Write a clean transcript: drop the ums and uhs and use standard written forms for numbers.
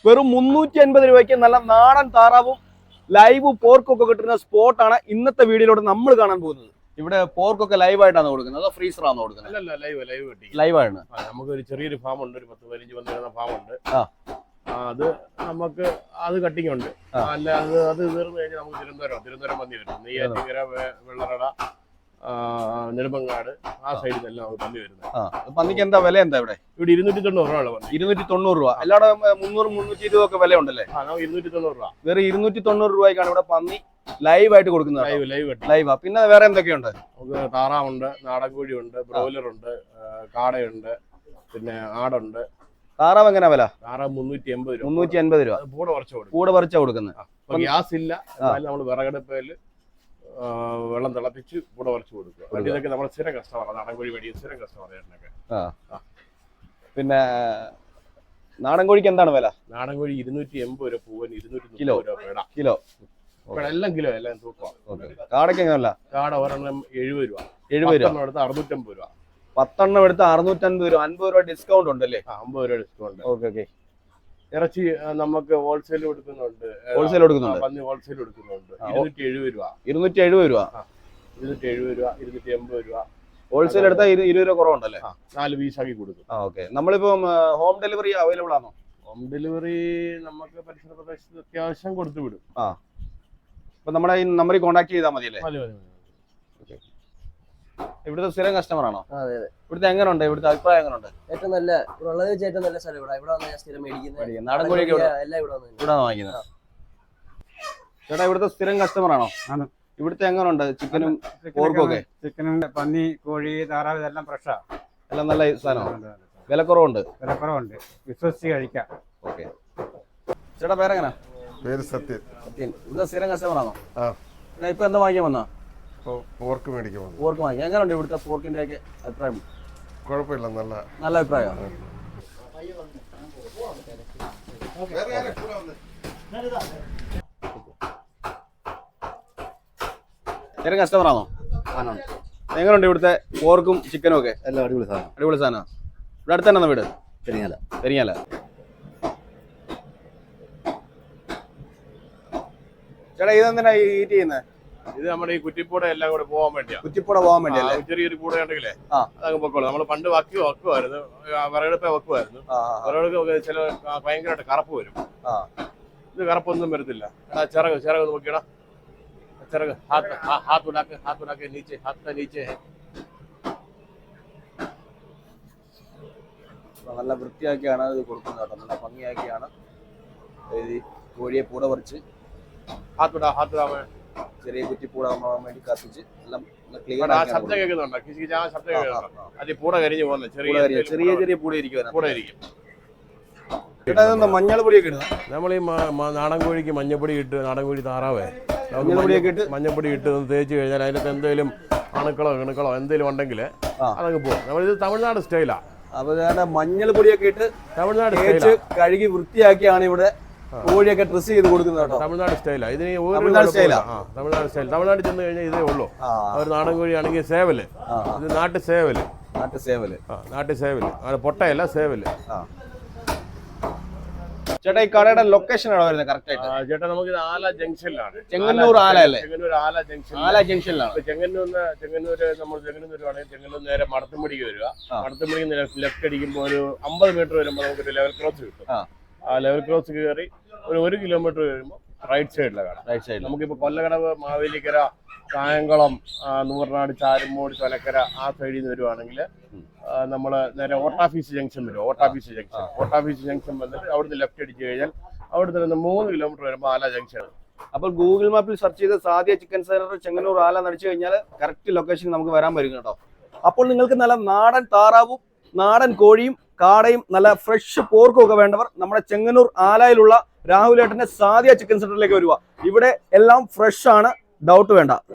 വെറും 350 രൂപയ്ക്ക് നല്ല നാടൻ താറാവും ലൈവ് പോർക്കൊക്കെ കിട്ടുന്ന സ്പോട്ടാണ് ഇന്നത്തെ വീഡിയോയിലൂടെ നമ്മൾ കാണാൻ പോകുന്നത്. ഇവിടെ പോർക്കൊക്കെ ലൈവായിട്ടാണ് കൊടുക്കുന്നത്, അതോ ഫ്രീസറാണോ കൊടുക്കുന്നത്? അല്ല, ലൈവ് കിട്ടി. ലൈവാണ്. നമുക്ക് ഒരു ചെറിയൊരു ഫാം ഉണ്ട്, ഒരു 10-15 വന്നിരുന്ന ഫാം ഉണ്ട്. അത് നമുക്ക് അത് കട്ടിങ് ഉണ്ട്. അല്ല അത് തീർന്നു കഴിഞ്ഞാൽ നമുക്ക് തിരുവനന്തപുരം പന്നി വരും. നെയ്യാറ്റിങ്കര, വെള്ളറട, നെടുമങ്ങാട് ആ സൈഡിൽ നിന്നെല്ലാം നമുക്ക് പന്നി വരുന്നത്. പന്നിക്ക് എന്താ വില? എന്താ ഇവിടെ? 290 രൂപ. 290 രൂപ. എല്ലാവിടെ 300-320 ഒക്കെ വില ഉണ്ടല്ലേ? 290 രൂപ. വെറും 290 രൂപയ്ക്കാണ് ഇവിടെ പന്നി ലൈവായിട്ട് കൊടുക്കുന്നത്. ലൈവാ. പിന്നെ വേറെ എന്തൊക്കെയുണ്ട്? നമുക്ക് താറാവുണ്ട്, നാടൻ കോഴിയുണ്ട്, ബ്രോയിലർ ഉണ്ട്, കാടയുണ്ട്, പിന്നെ ആടുണ്ട്. താറാവ് എങ്ങനെ വില? താറാവ് 380 രൂപ. 350 രൂപ. കൂടെ പറിച്ചാ കൊടുക്കുന്നത്. ഗ്യാസ് ഇല്ല, നമ്മൾ വിറകടുപ്പയില് വെള്ളം തിളപ്പിച്ച് കൂടെ പറിച്ചു കൊടുക്കുക. ഇതൊക്കെ നമ്മുടെ സ്ഥിരം കസ്റ്റമറാണ്. നാടൻ കോഴി മേടിക്കുന്ന സ്ഥിരം കസ്റ്റമർ. പിന്നെ നാടൻ കോഴിക്ക് എന്താണ് വില? നാടൻ കോഴി 280 രൂപ പൂവൻ, 230 രൂപ കിലോ. എല്ലാം കിലോ, എല്ലാം തൂക്കമാണ്. കാടയ്ക്ക് എങ്ങനല്ല? കാട ഒരെണ്ണം 70 രൂപ. 70 രൂപ. 650 രൂപ. 10 എടുത്ത് 650 രൂപ. 50 രൂപ ഡിസ്കൗണ്ട് ഉണ്ടല്ലേ? 50 രൂപ ഡിസ്കൗണ്ട്. ഓക്കെ. ഇറച്ചി നമുക്ക് ഹോൾസെയിൽ കൊടുക്കുന്നുണ്ട്. പന്നി ഹോൾസെയിൽ കൊടുക്കുന്നുണ്ട്. 270 രൂപ. 270 രൂപ. 270 രൂപ, 280 രൂപ. ഹോൾസെയിൽ എടുത്താൽ 20 രൂപ കുറവുണ്ടല്ലേ? 4 പീസാക്കി കൊടുക്കും. ഓക്കെ. നമ്മളിപ്പം ഹോം ഡെലിവറി അവൈലബിൾ ആണോ? ഹോം ഡെലിവറി നമുക്ക് പരിസര പ്രദേശത്ത് അത്യാവശ്യം കൊടുത്തു വിടും. അപ്പൊ നമ്മുടെ ഈ നമ്പറിൽ കോൺടാക്ട് ചെയ്താൽ മതിയല്ലേ? മതി. ഇവിടുത്തെ സ്ഥിരം കസ്റ്റമർ ആണോ? അതെ. ഇവിടുത്തെ എങ്ങനെയുണ്ട്? ഇവിടുത്തെ അഭിപ്രായം എങ്ങനെയുണ്ട്? ഏറ്റവും നല്ല ഉള്ളത് വെച്ച് ഏറ്റവും നല്ല സ്ഥലം ഇവിടെ. ഇവിടെ വന്ന് സ്ഥിരം മേടിക്കുന്നത്. നാടൻ കോഴിയൊക്കെ എല്ലാം ഇവിടെ വാങ്ങിക്കുന്നത്. ചേട്ടാ, ഇവിടുത്തെ സ്ഥിരം കസ്റ്റമർ ആണോ? ഇവിടുത്തെ എങ്ങനെയുണ്ട്? ചിക്കനും പോർക്കൊക്കെ? ചിക്കനും പന്നി, കോഴി, താറാവ് ഇതെല്ലാം ഫ്രഷാ. എല്ലാം നല്ല സാധനമാണ്. വിലക്കുറവുണ്ട്. വിശ്വസിച്ച് കഴിക്കാം. ഓക്കെ. ചേട്ടാ, പേരെങ്ങനെ? പേര് സത്യൻ. ഇവിടുത്തെ സ്ഥിരം കസ്റ്റമർ ആണോ? ഇപ്പൊ എന്താ വാങ്ങിക്കാൻ വന്നാ? പോർക്ക് മേടിക്കാൻ വന്നു. പോർക്ക് വാങ്ങിക്കാം. എങ്ങനെയുണ്ട് ഇവിടുത്തെ പോർക്കിന്റെ ഒക്കെ അഭിപ്രായം? കുഴപ്പമില്ല, നല്ല അഭിപ്രായം. സ്ഥിരം കസ്റ്റമർ ആണോ? എങ്ങനെയുണ്ട് ഇവിടുത്തെ പോർക്കും ചിക്കനും ഒക്കെ? എല്ലാം അടിപൊളി സാധനം. ഇവിടെ അടുത്ത് തന്നെ വീട്? പെരിങ്ങാല. ചേട്ടാ, ഇതെന്തിനാ ഈറ്റ് ചെയ്യുന്നത്? ഇത് നമ്മുടെ ഈ കുറ്റിപ്പൂട എല്ലാം കൂടെ പോകാൻ വേണ്ടിയാ. കുറ്റിപ്പൂട പോകാൻ വേണ്ടിയല്ലേ? ചെറിയൊരു കൂടെ ഉണ്ടെങ്കിലേ അതങ്ങ് പൊക്കോളൂ. നമ്മള് പണ്ട് വെക്കുമായിരുന്നു, വിറകടുപ്പ വെക്കുമായിരുന്നു. വിറകടുപ്പ് ചില ഭയങ്കരമായിട്ട് കറുപ്പ് വരും. ഇത് കറുപ്പൊന്നും വരത്തില്ല. ചിറക് നോക്കിയടാ, ചിറക്. ഹാത്ത് നീച്ചെ. നല്ല വൃത്തിയാക്കിയാണ് ഇത് കൊടുക്കുന്നത് കേട്ടോ. നല്ല ഭംഗിയാക്കിയാണ് കോഴിയെ പൂട പറിച്ച് ഹാത്ത് ചെറിയ കുറ്റിപ്പൂട വേണ്ടി കത്തിച്ച് എല്ലാം ശബ്ദം കേൾക്കുന്നുണ്ടോ? ശബ്ദം കേൾക്കുന്നുണ്ടോ? അത് പൂട കരിഞ്ഞു പോകുന്നത് ചെറിയ പൂട ഇരിക്കും. മഞ്ഞൾ പൊടിയൊക്കെ ഇടുക. നമ്മൾ ഈ നാടൻ കോഴിക്ക് മഞ്ഞപ്പൊടി ഇട്ട്, നാടൻ കോഴി താറാവേ മഞ്ഞപ്പൊടി ഇട്ട് തേച്ച് കഴിഞ്ഞാൽ അതിനകത്ത് എന്തെങ്കിലും അണുക്കളോ എന്തെങ്കിലും ഉണ്ടെങ്കിൽ അതങ്ങ് പോകും. നമ്മളിത് തമിഴ്നാട് സ്റ്റൈലാ. അപ്പൊ മഞ്ഞൾ പൊടിയൊക്കെ ഇട്ട് തമിഴ്നാട് കഴുകി വൃത്തിയാക്കിയാണ് ഇവിടെ കോഴിയൊക്കെ ഡ്രസ് ചെയ്ത് കൊടുക്കുന്നത്. തമിഴ്നാട് സ്റ്റൈലാ. ഇതിന് തമിഴ്നാട് സ്റ്റൈൽ. തമിഴ്നാട്ടിൽ ചെന്ന് കഴിഞ്ഞാൽ ഇതേ ഉള്ളൂ. അവർ നാടൻ കോഴി ആണെങ്കിൽ സേവല്. ഇത് നാട്ടു സേവല്. പൊട്ടയല്ല, സേവല്. ചേട്ടാ, ഈ കടയുടെ ലൊക്കേഷൻ എവിടെ വരുന്നത് കറക്റ്റ് ആയിട്ട്? ചേട്ടാ, നമുക്ക് ആല ജംഗ്ഷനിലാണ്. ചെങ്ങന്നൂർ ആലല്ലേ? ആല ജംഗ്ഷനിലാണ്. ചെങ്ങന്നൂർ നമ്മൾ ചെങ്ങന്നൂർ നേരെ മടത്തുംപടിക്ക് വരിക. മടത്തുംപടിക്ക് ലെഫ്റ്റ് അടിക്കുമ്പോൾ ഒരു 50 മീറ്റർ വരുമ്പോൾ നമുക്കൊരു ലെവൽ ക്രോസ് കിട്ടും. ആ ലെവൽ ക്രോസ് കയറി ഒരു 1 കിലോമീറ്റർ വരുമ്പോൾ റൈറ്റ് സൈഡിലെ കട. നമുക്കിപ്പോൾ കൊല്ലകടവ്, മാവേലിക്കര, കായംകുളം, നൂറിനാട്, ചാരുമൂട്, ചൊലക്കര ആ സൈഡിൽ നിന്ന് വരുവാണെങ്കിൽ നമ്മൾ നേരെ ഓട്ടാഫീസ് ജംഗ്ഷൻ വരും. ഓട്ടാഫീസ് ജംഗ്ഷൻ വന്നിട്ട് അവിടുന്ന് ലെഫ്റ്റ് അടിച്ചു കഴിഞ്ഞാൽ അവിടുന്ന് നിന്ന് 3 കിലോമീറ്റർ വരുമ്പോൾ ആല ജംഗ്ഷൻ. അപ്പോൾ ഗൂഗിൾ മാപ്പിൽ സെർച്ച് ചെയ്ത് സാദിയ ചിക്കൻ സെന്റർ ചെങ്ങന്നൂർ ആല നടിച്ചു കഴിഞ്ഞാൽ കറക്റ്റ് ലൊക്കേഷൻ നമുക്ക് വരാൻ പറ്റും കേട്ടോ. അപ്പോൾ നിങ്ങൾക്ക് നല്ല നാടൻ താറാവും നാടൻ കോഴിയും കാടയും നല്ല ഫ്രഷ് പോർക്കും ഒക്കെ വേണ്ടവർ നമ്മുടെ ചെങ്ങന്നൂർ ആലയിലുള്ള രാഹുലേട്ടന്റെ സാദിയ ചിക്കൻ സെന്ററിലേക്ക് വരിക. ഇവിടെ എല്ലാം ഫ്രഷ് ആണ്, ഡൗട്ട് വേണ്ട.